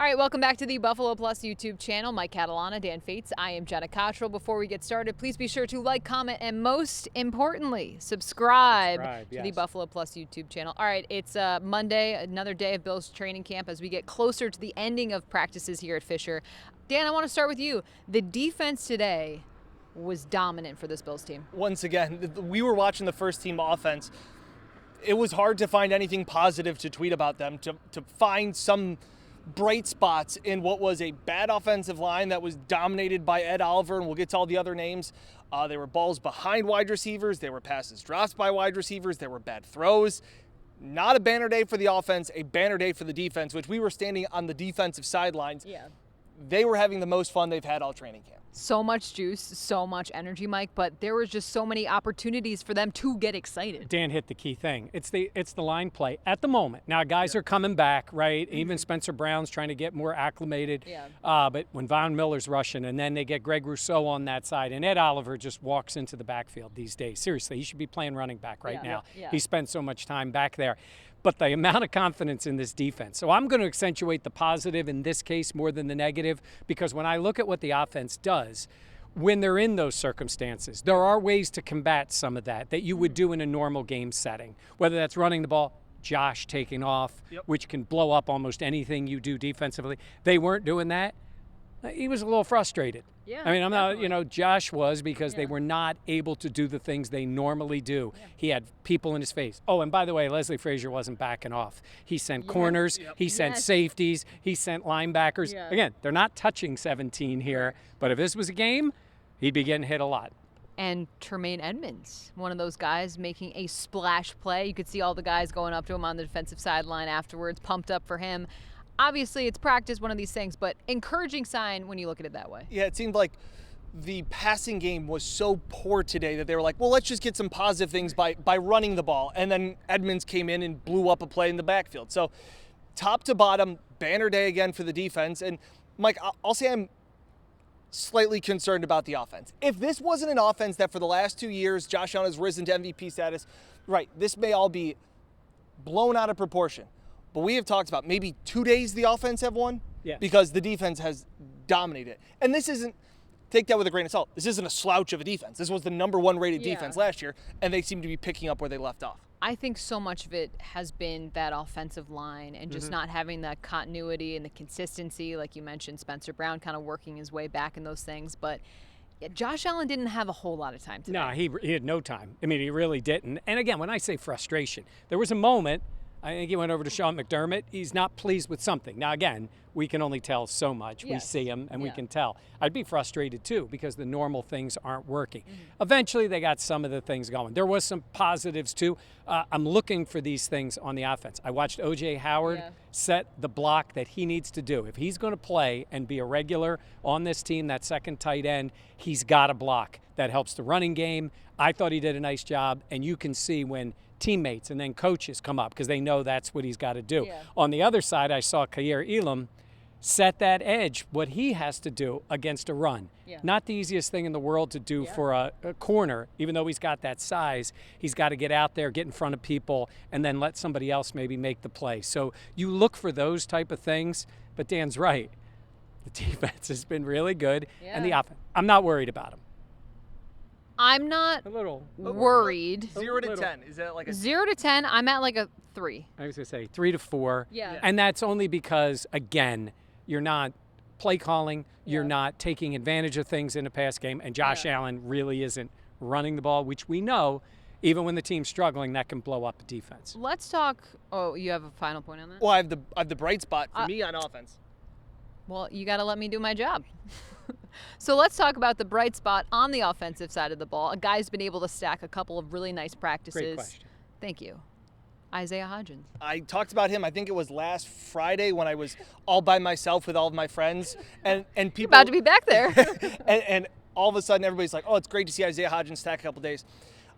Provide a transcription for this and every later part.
All right, welcome back to the Buffalo Plus YouTube channel. Mike Catalana, Dan Fates. I am Jenna Cottrell. Before we get started, please be sure to like, comment, and most importantly, subscribe to the Buffalo Plus YouTube channel. All right, it's Monday, another day of Bills training camp as we get closer to the ending of practices here at Fisher. Dan, I want to start with you. The defense today was dominant for this Bills team. Once again, we were watching the first team offense. It was hard to find anything positive to tweet about them, to find some bright spots in what was a bad offensive line that was dominated by Ed Oliver, and we'll get to all the other names. There were balls behind wide receivers. There were passes dropped by wide receivers. There were bad throws. Not a banner day for the offense, a banner day for the defense, which we were standing on the defensive sidelines. Yeah. They were having the most fun they've had all training camp. So much juice, so much energy, Mike, but there was just so many opportunities for them to get excited. Dan hit the key thing. It's the line play at the moment. Now guys are coming back, right? Even Spencer Brown's trying to get more acclimated. Yeah. But when Von Miller's rushing, and then they get Greg Rousseau on that side, and Ed Oliver just walks into the backfield these days. Seriously, he should be playing running back right now. Yeah. He spent so much time back there. But the amount of confidence in this defense. So I'm going to accentuate the positive in this case more than the negative, because when I look at what the offense does, when they're in those circumstances, there are ways to combat some of that you would do in a normal game setting, whether that's running the ball, Josh taking off, which can blow up almost anything you do defensively. They weren't doing that. He was a little frustrated. Yeah, I mean, I'm definitely. not, Josh was, because they were not able to do the things they normally do. Yeah. He had people in his face. Oh, and by the way, Leslie Frazier wasn't backing off. He sent corners, he sent safeties, he sent linebackers. Yeah. Again, they're not touching 17 here, but if this was a game, he'd be getting hit a lot. And Tremaine Edmonds, one of those guys making a splash play. You could see all the guys going up to him on the defensive sideline afterwards, pumped up for him. Obviously, it's practice, one of these things, but encouraging sign when you look at it that way. Yeah, it seemed like the passing game was so poor today that they were like, well, let's just get some positive things by running the ball. And then Edmonds came in and blew up a play in the backfield. So top to bottom, banner day again for the defense. And Mike, I'll say I'm slightly concerned about the offense. If this wasn't an offense that for the last 2 years, Josh Allen has risen to MVP status, right, this may all be blown out of proportion. But we have talked about maybe 2 days the offense have won because the defense has dominated. And this isn't, take that with a grain of salt, this isn't a slouch of a defense. This was the #1 rated defense last year, and they seem to be picking up where they left off. I think so much of it has been that offensive line and just not having that continuity and the consistency. Like you mentioned, Spencer Brown kind of working his way back in those things. But Josh Allen didn't have a whole lot of time today. No, he had no time. I mean, he really didn't. And again, when I say frustration, there was a moment, I think he went over to Sean McDermott. He's not pleased with something. Now, again, we can only tell so much. We see him, and we can tell. I'd be frustrated, too, because the normal things aren't working. Eventually, they got some of the things going. There was some positives, too. I'm looking for these things on the offense. I watched O.J. Howard set the block that he needs to do. If he's going to play and be a regular on this team, that second tight end, he's got to block. That helps the running game. I thought he did a nice job, and you can see when teammates and then coaches come up because they know that's what he's got to do. On the other side, I saw Kaiir Elam set that edge, what he has to do against a run. Not the easiest thing in the world to do for a corner, even though he's got that size. He's got to get out there, get in front of people, and then let somebody else maybe make the play. So you look for those type of things, but Dan's right. The defense has been really good, and the offense, I'm not worried about him. I'm not worried. 0 to 10, is that like a 0 to 10, I'm at like a 3. I was going to say 3 to 4. Yeah. And that's only because, again, you're not play calling, you're not taking advantage of things in a pass game, and Josh Allen really isn't running the ball, which we know, even when the team's struggling, that can blow up a defense. Let's talk. Oh, you have a final point on that? Well, I have the bright spot for me on offense. Well, you got to let me do my job. So let's talk about the bright spot on the offensive side of the ball. A guy's been able to stack a couple of really nice practices. Great question. Thank you. Isaiah Hodgins. I talked about him, I think it was last Friday when I was all by myself with all of my friends. And people You're about to be back there. and all of a sudden everybody's like, oh, it's great to see Isaiah Hodgins stack a couple days.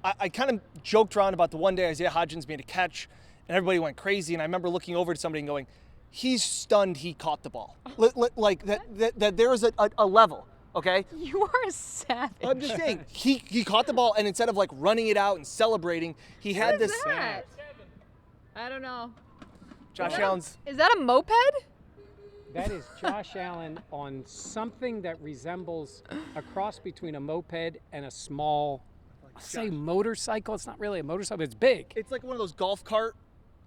I kind of joked around about the one day Isaiah Hodgins made a catch and everybody went crazy. And I remember looking over to somebody and going, he's stunned he caught the ball. Like that there is a level. Okay? You are a savage. I'm just saying, he caught the ball, and instead of like running it out and celebrating, he had this. I don't know. Josh Allen's. Is that a moped? That is Josh Allen on something that resembles a cross between a moped and a small, I'll say motorcycle. It's not really a motorcycle, it's big. It's like one of those golf cart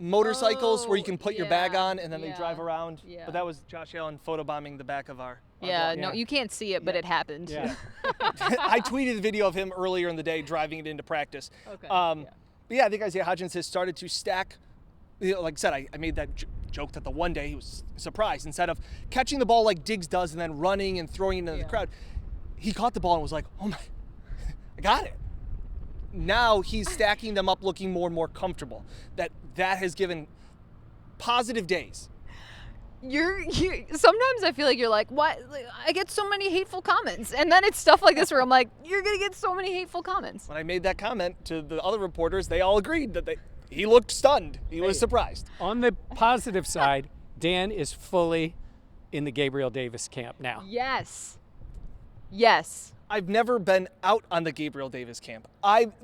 motorcycles where you can put your bag on and then they drive around. Yeah. But that was Josh Allen photobombing the back of our no, you can't see it, but it happened. Yeah. I tweeted a video of him earlier in the day driving it into practice. Okay. But yeah, I think Isaiah Hodgins has started to stack. Like I said, I made that joke that the one day he was surprised. Instead of catching the ball like Diggs does and then running and throwing it into the crowd, he caught the ball and was like, oh my, I got it. Now he's stacking them up looking more and more comfortable. That has given positive days. You're sometimes I feel like you're like, what? Like, I get so many hateful comments. And then it's stuff like this where I'm like, you're going to get so many hateful comments. When I made that comment to the other reporters, they all agreed that he looked stunned. He was surprised. On the positive side, Dan is fully in the Gabriel Davis camp now. Yes. I've never been out on the Gabriel Davis camp.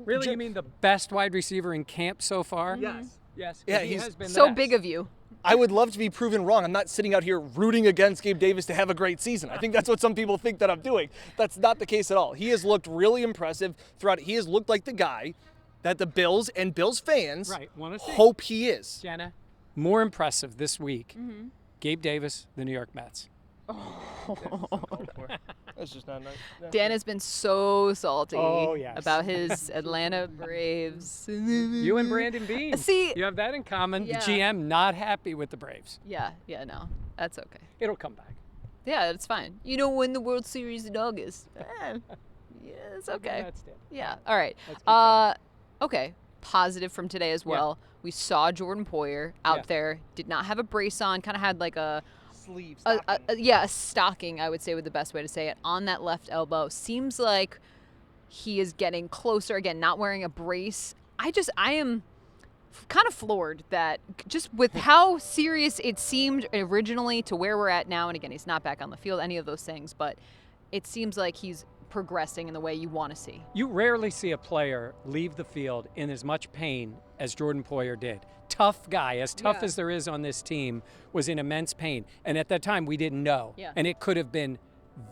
Really, you mean the best wide receiver in camp so far? Yes. Yes. Yeah, he he's has been the So best. big of you. I would love to be proven wrong. I'm not sitting out here rooting against Gabe Davis to have a great season. I think that's what some people think that I'm doing. That's not the case at all. He has looked really impressive throughout. He has looked like the guy that the Bills and Bills fans wanna see. hope he is. Jenna, more impressive this week, Gabe Davis, the New York Mets. That's just not nice. Dan has been so salty yes. about his Atlanta Braves. You and Brandon Bean. See, you have that in common. Yeah. The GM not happy with the Braves. Yeah, no, that's okay. It'll come back. Yeah, it's fine. You don't win the World Series in August. Yeah, it's okay. That's it. Yeah, all right. Let's keep going. Okay, positive from today as well. We saw Jordan Poyer out there, did not have a brace on, kind of had like a Sleeve. a stocking, I would say, would the best way to say it, on that left elbow. Seems like he is getting closer. Again, not wearing a brace. I am kind of floored that just with how serious it seemed originally to where we're at now. And again, he's not back on the field, any of those things, but it seems like he's progressing in the way you want to see. You rarely see a player leave the field in as much pain as Jordan Poyer did. Tough guy, as tough as there is on this team, was in immense pain. And at that time, we didn't know. Yeah. And it could have been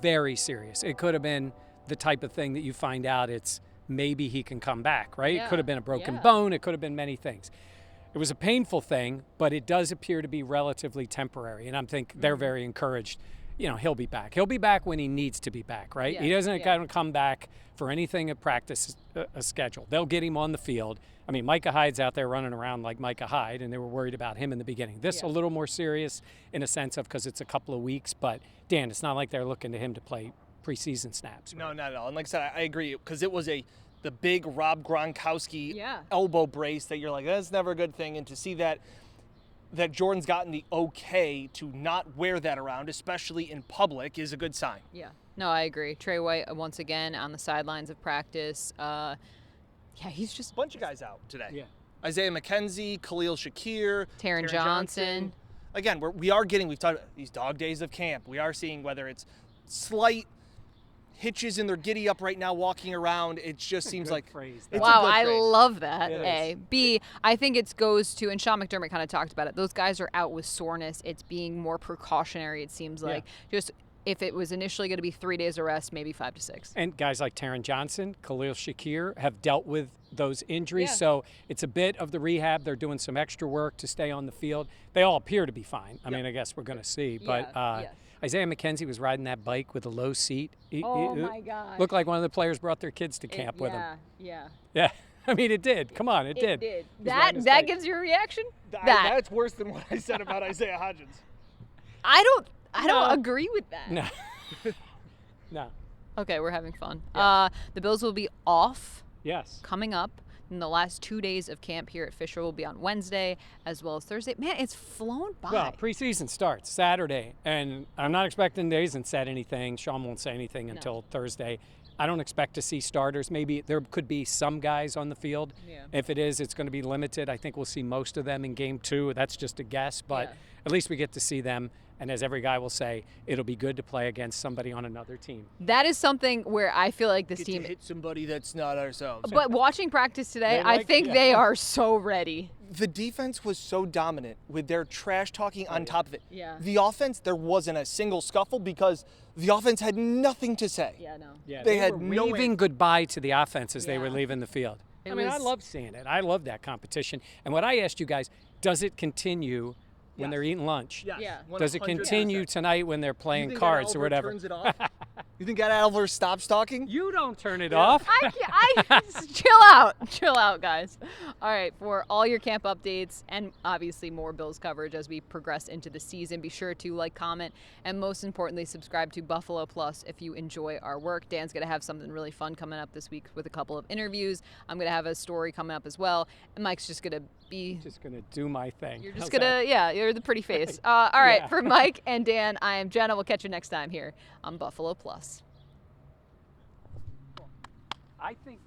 very serious. It could have been the type of thing that you find out it's maybe he can come back, right? It could have been a broken bone. It could have been many things. It was a painful thing, but it does appear to be relatively temporary. And I think they're very encouraged. You know, he'll be back. He'll be back when he needs to be back, right? Yeah. He doesn't kind of come back for anything at practice a schedule. They'll get him on the field. I mean, Micah Hyde's out there running around like Micah Hyde, and they were worried about him in the beginning. This a little more serious in a sense of because it's a couple of weeks. But, Dan, it's not like they're looking to him to play preseason snaps. Right? No, not at all. And like I said, I agree because it was the big Rob Gronkowski Yeah. elbow brace that you're like, that's never a good thing. And to see that Jordan's gotten the okay to not wear that around, especially in public, is a good sign. Yeah. No, I agree. Trey White, once again, on the sidelines of practice. Yeah, he's just... A bunch of guys out today. Yeah. Isaiah McKenzie, Khalil Shakir, Taron Johnson. Again, we've talked about these dog days of camp. We are seeing whether it's slight hitches in their giddy up right now walking around. It just seems like phrase. it's a Wow, good I phrase. love that, It A. is. B, I think it goes to, and Sean McDermott kind of talked about it, those guys are out with soreness. It's being more precautionary, it seems like. Just if it was initially going to be 3 days of rest, maybe 5 to 6. And guys like Taron Johnson, Khalil Shakir have dealt with those injuries. Yeah. So it's a bit of the rehab. They're doing some extra work to stay on the field. They all appear to be fine. I mean, I guess we're going to see. But Yeah. Isaiah McKenzie was riding that bike with a low seat. Oh, my gosh. Looked like one of the players brought their kids to camp with him. Yeah. Yeah. I mean, it did. Come on, it did. It did. He's riding his That bike. gives you a reaction? That's worse than what I said about Isaiah Hodgins. I don't agree with that. No. No. Okay, we're having fun. Yeah. The Bills will be off Yes. coming up. And the last 2 days of camp here at Fisher will be on Wednesday as well as Thursday. Man, it's flown by. Well, preseason starts Saturday, and I'm not expecting they hasn't said anything. Sean won't say anything until Thursday. I don't expect to see starters. Maybe there could be some guys on the field. Yeah. If it is, it's going to be limited. I think we'll see most of them in game 2. That's just a guess, but at least we get to see them. And as every guy will say, it'll be good to play against somebody on another team. That is something where I feel like this team to hit somebody that's not ourselves. But watching practice today, I think they are so ready. The defense was so dominant with their trash talking on top of it. Yeah. The offense, there wasn't a single scuffle because the offense had nothing to say. Yeah, no. Yeah, they had were no waving goodbye to the offense as they were Yeah. leaving the field. It I mean, I was- love seeing it. I love that competition. And what I asked you guys, does it continue when they're eating lunch? Yes. Yeah. Does it 100%. continue tonight when they're playing cards or whatever? Turns it off? You think Oliver stops talking? You don't turn it off. I chill out, guys. All right, for all your camp updates and obviously more Bills coverage as we progress into the season, be sure to like, comment, and most importantly, subscribe to Buffalo Plus if you enjoy our work. Dan's going to have something really fun coming up this week with a couple of interviews. I'm going to have a story coming up as well. And Mike's just going to be... Just going to do my thing. You're just How's going that? to... Yeah, you're the pretty face. All right, Yeah. for Mike and Dan, I am Jenna. We'll catch you next time here on Buffalo Plus. I think